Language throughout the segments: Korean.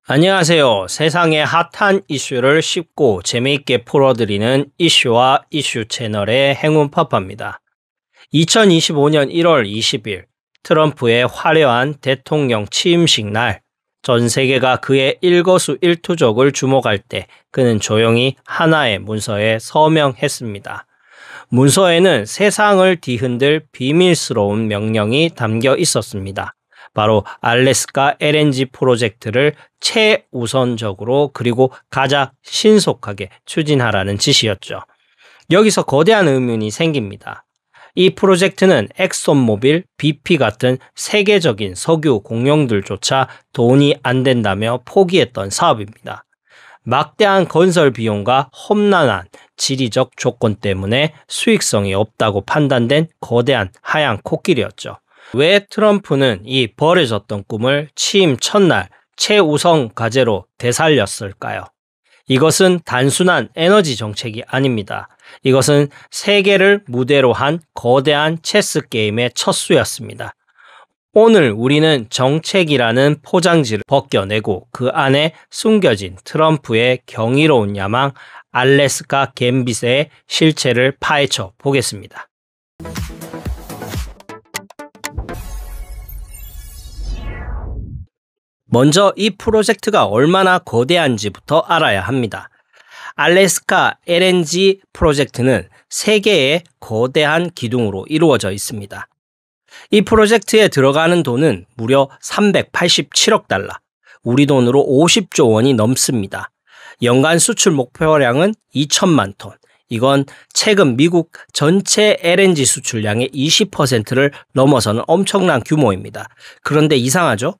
안녕하세요. 세상의 핫한 이슈를 쉽고 재미있게 풀어드리는 이슈와 이슈 채널의 행운파파입니다. 2025년 1월 20일 트럼프의 화려한 대통령 취임식 날, 전 세계가 그의 일거수일투족을 주목할 때 그는 조용히 하나의 문서에 서명했습니다. 문서에는 세상을 뒤흔들 비밀스러운 명령이 담겨 있었습니다. 바로 알래스카 LNG 프로젝트를 최우선적으로 그리고 가장 신속하게 추진하라는 지시였죠. 여기서 거대한 의문이 생깁니다. 이 프로젝트는 엑손모빌, BP 같은 세계적인 석유 공룡들조차 돈이 안 된다며 포기했던 사업입니다. 막대한 건설 비용과 험난한 지리적 조건 때문에 수익성이 없다고 판단된 거대한 하얀 코끼리였죠. 왜 트럼프는 이 버려졌던 꿈을 취임 첫날 최우선 과제로 되살렸을까요? 이것은 단순한 에너지 정책이 아닙니다. 이것은 세계를 무대로 한 거대한 체스 게임의 첫 수였습니다. 오늘 우리는 정책이라는 포장지를 벗겨내고 그 안에 숨겨진 트럼프의 경이로운 야망, 알래스카 갬빗의 실체를 파헤쳐 보겠습니다. 먼저 이 프로젝트가 얼마나 거대한지부터 알아야 합니다. 알래스카 LNG 프로젝트는 세 개의 거대한 기둥으로 이루어져 있습니다. 이 프로젝트에 들어가는 돈은 무려 387억 달러, 우리 돈으로 50조 원이 넘습니다. 연간 수출 목표량은 2천만 톤. 이건 최근 미국 전체 LNG 수출량의 20%를 넘어서는 엄청난 규모입니다. 그런데 이상하죠?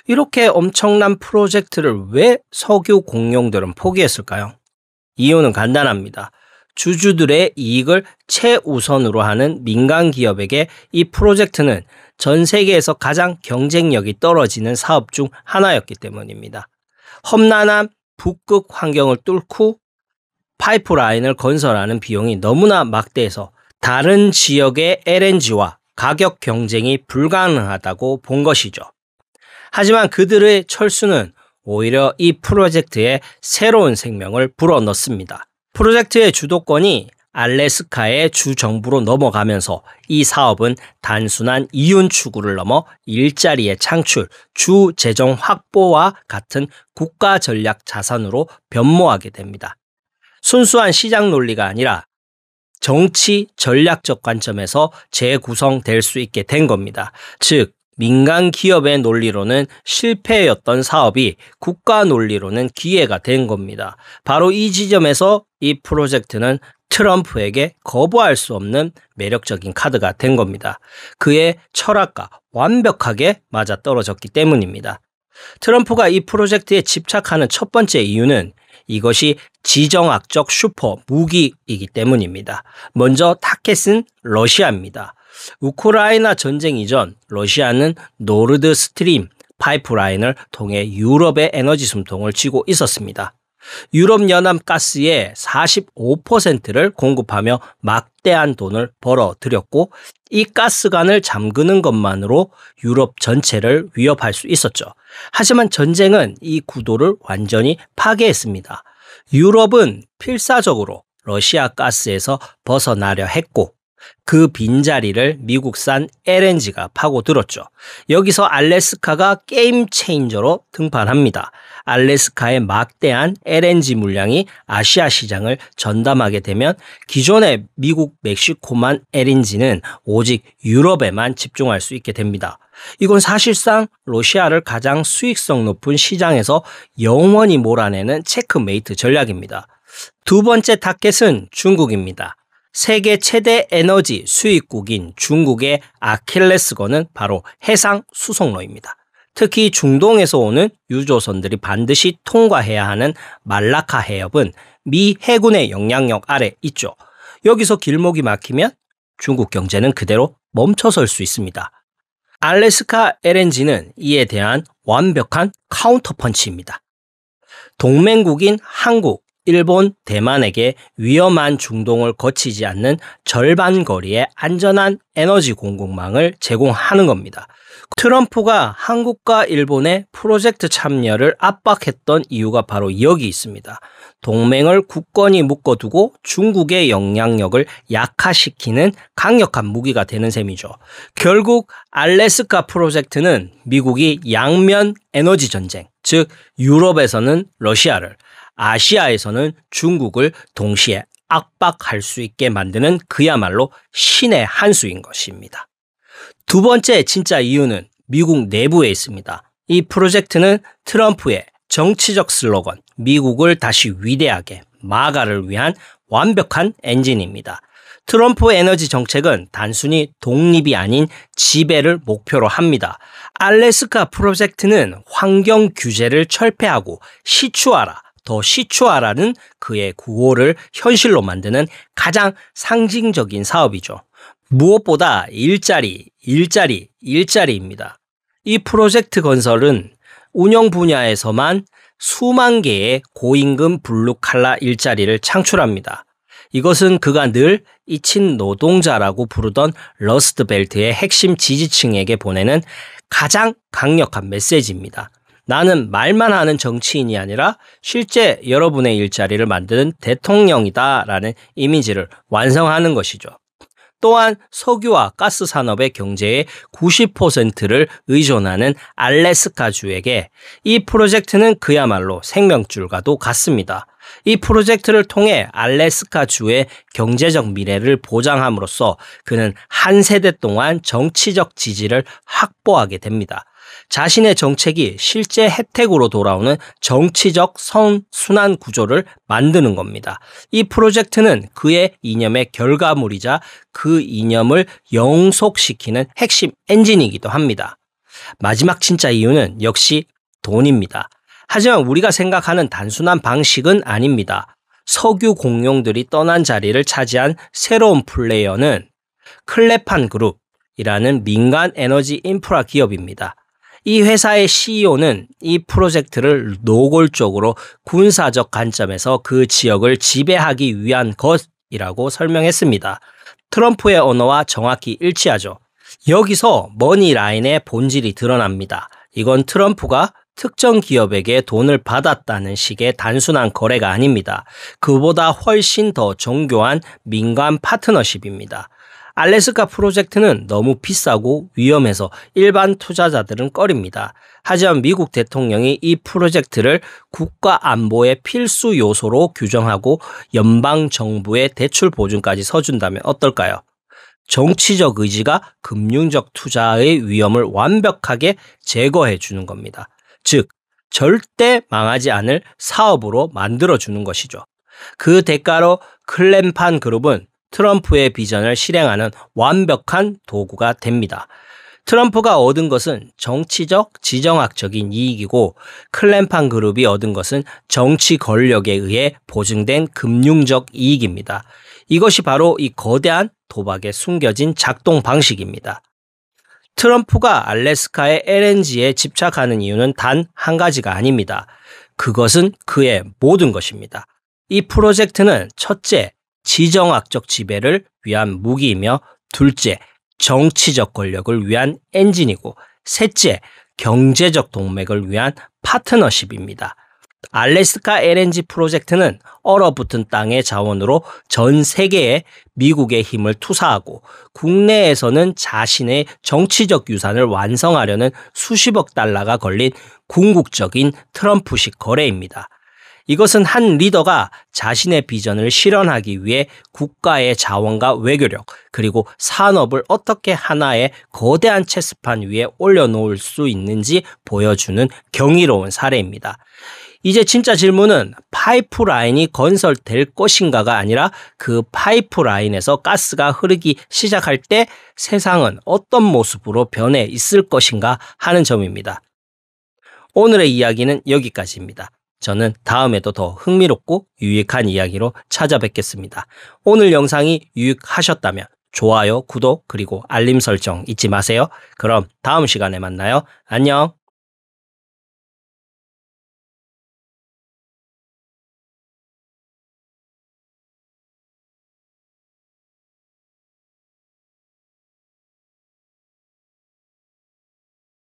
이렇게 엄청난 프로젝트를 왜 석유 공룡들은 포기했을까요? 이유는 간단합니다. 주주들의 이익을 최우선으로 하는 민간 기업에게 이 프로젝트는 전 세계에서 가장 경쟁력이 떨어지는 사업 중 하나였기 때문입니다. 험난한 북극 환경을 뚫고 파이프라인을 건설하는 비용이 너무나 막대해서 다른 지역의 LNG와 가격 경쟁이 불가능하다고 본 것이죠. 하지만 그들의 철수는 오히려 이 프로젝트에 새로운 생명을 불어넣습니다. 프로젝트의 주도권이 알래스카의 주정부로 넘어가면서 이 사업은 단순한 이윤 추구를 넘어 일자리의 창출, 주 재정 확보와 같은 국가 전략 자산으로 변모하게 됩니다. 순수한 시장 논리가 아니라 정치 전략적 관점에서 재구성될 수 있게 된 겁니다. 즉, 민간 기업의 논리로는 실패였던 사업이 국가 논리로는 기회가 된 겁니다. 바로 이 지점에서 이 프로젝트는 트럼프에게 거부할 수 없는 매력적인 카드가 된 겁니다. 그의 철학과 완벽하게 맞아떨어졌기 때문입니다. 트럼프가 이 프로젝트에 집착하는 첫 번째 이유는 이것이 지정학적 슈퍼 무기이기 때문입니다. 먼저 타켓은 러시아입니다. 우크라이나 전쟁 이전 러시아는 노르드 스트림 파이프라인을 통해 유럽의 에너지 숨통을 쥐고 있었습니다. 유럽 연안 가스의 45%를 공급하며 막대한 돈을 벌어들였고 이 가스관을 잠그는 것만으로 유럽 전체를 위협할 수 있었죠. 하지만 전쟁은 이 구도를 완전히 파괴했습니다. 유럽은 필사적으로 러시아 가스에서 벗어나려 했고 그 빈자리를 미국산 LNG가 파고들었죠. 여기서 알래스카가 게임 체인저로 등판합니다. 알래스카의 막대한 LNG 물량이 아시아 시장을 전담하게 되면 기존의 미국, 멕시코만 LNG는 오직 유럽에만 집중할 수 있게 됩니다. 이건 사실상 러시아를 가장 수익성 높은 시장에서 영원히 몰아내는 체크메이트 전략입니다. 두 번째 타겟은 중국입니다. 세계 최대 에너지 수입국인 중국의 아킬레스건은 바로 해상 수송로입니다. 특히 중동에서 오는 유조선들이 반드시 통과해야 하는 말라카 해협은 미 해군의 영향력 아래 있죠. 여기서 길목이 막히면 중국 경제는 그대로 멈춰설 수 있습니다. 알래스카 LNG는 이에 대한 완벽한 카운터펀치입니다. 동맹국인 한국, 일본, 대만에게 위험한 중동을 거치지 않는 절반 거리의 안전한 에너지 공급망을 제공하는 겁니다. 트럼프가 한국과 일본의 프로젝트 참여를 압박했던 이유가 바로 여기 있습니다. 동맹을 굳건히 묶어두고 중국의 영향력을 약화시키는 강력한 무기가 되는 셈이죠. 결국 알래스카 프로젝트는 미국이 양면 에너지 전쟁, 즉 유럽에서는 러시아를, 아시아에서는 중국을 동시에 압박할 수 있게 만드는 그야말로 신의 한 수인 것입니다. 두 번째 진짜 이유는 미국 내부에 있습니다. 이 프로젝트는 트럼프의 정치적 슬로건 미국을 다시 위대하게 마가를 위한 완벽한 엔진입니다. 트럼프의 에너지 정책은 단순히 독립이 아닌 지배를 목표로 합니다. 알래스카 프로젝트는 환경 규제를 철폐하고 시추하라, 더 시추하라는 그의 구호를 현실로 만드는 가장 상징적인 사업이죠. 무엇보다 일자리입니다. 이 프로젝트 건설은 운영 분야에서만 수만 개의 고임금 블루칼라 일자리를 창출합니다. 이것은 그가 늘 잊힌 노동자라고 부르던 러스트벨트의 핵심 지지층에게 보내는 가장 강력한 메시지입니다. 나는 말만 하는 정치인이 아니라 실제 여러분의 일자리를 만드는 대통령이다라는 이미지를 완성하는 것이죠. 또한 석유와 가스 산업의 경제의 90%를 의존하는 알래스카주에게 이 프로젝트는 그야말로 생명줄과도 같습니다. 이 프로젝트를 통해 알래스카주의 경제적 미래를 보장함으로써 그는 한 세대 동안 정치적 지지를 확보하게 됩니다. 자신의 정책이 실제 혜택으로 돌아오는 정치적 선순환 구조를 만드는 겁니다. 이 프로젝트는 그의 이념의 결과물이자 그 이념을 영속시키는 핵심 엔진이기도 합니다. 마지막 진짜 이유는 역시 돈입니다. 하지만 우리가 생각하는 단순한 방식은 아닙니다. 석유 공룡들이 떠난 자리를 차지한 새로운 플레이어는 클레판 그룹이라는 민간 에너지 인프라 기업입니다. 이 회사의 CEO는 이 프로젝트를 노골적으로 군사적 관점에서 그 지역을 지배하기 위한 것이라고 설명했습니다. 트럼프의 언어와 정확히 일치하죠. 여기서 머니라인의 본질이 드러납니다. 이건 트럼프가 특정 기업에게 돈을 받았다는 식의 단순한 거래가 아닙니다. 그보다 훨씬 더 정교한 민간 파트너십입니다. 알래스카 프로젝트는 너무 비싸고 위험해서 일반 투자자들은 꺼립니다. 하지만 미국 대통령이 이 프로젝트를 국가 안보의 필수 요소로 규정하고 연방 정부의 대출 보증까지 서준다면 어떨까요? 정치적 의지가 금융적 투자의 위험을 완벽하게 제거해 주는 겁니다. 즉, 절대 망하지 않을 사업으로 만들어주는 것이죠. 그 대가로 클램판 그룹은 트럼프의 비전을 실행하는 완벽한 도구가 됩니다. 트럼프가 얻은 것은 정치적, 지정학적인 이익이고 클램판 그룹이 얻은 것은 정치 권력에 의해 보증된 금융적 이익입니다. 이것이 바로 이 거대한 도박에 숨겨진 작동 방식입니다. 트럼프가 알래스카의 LNG에 집착하는 이유는 단 한 가지가 아닙니다. 그것은 그의 모든 것입니다. 이 프로젝트는 첫째, 지정학적 지배를 위한 무기이며 둘째, 정치적 권력을 위한 엔진이고 셋째, 경제적 동맥을 위한 파트너십입니다. 알래스카 LNG 프로젝트는 얼어붙은 땅의 자원으로 전 세계에 미국의 힘을 투사하고 국내에서는 자신의 정치적 유산을 완성하려는 수십억 달러가 걸린 궁극적인 트럼프식 거래입니다. 이것은 한 리더가 자신의 비전을 실현하기 위해 국가의 자원과 외교력 그리고 산업을 어떻게 하나의 거대한 체스판 위에 올려놓을 수 있는지 보여주는 경이로운 사례입니다. 이제 진짜 질문은 파이프라인이 건설될 것인가가 아니라 그 파이프라인에서 가스가 흐르기 시작할 때 세상은 어떤 모습으로 변해 있을 것인가 하는 점입니다. 오늘의 이야기는 여기까지입니다. 저는 다음에도 더 흥미롭고 유익한 이야기로 찾아뵙겠습니다. 오늘 영상이 유익하셨다면 좋아요, 구독, 그리고 알림 설정 잊지 마세요. 그럼 다음 시간에 만나요. 안녕.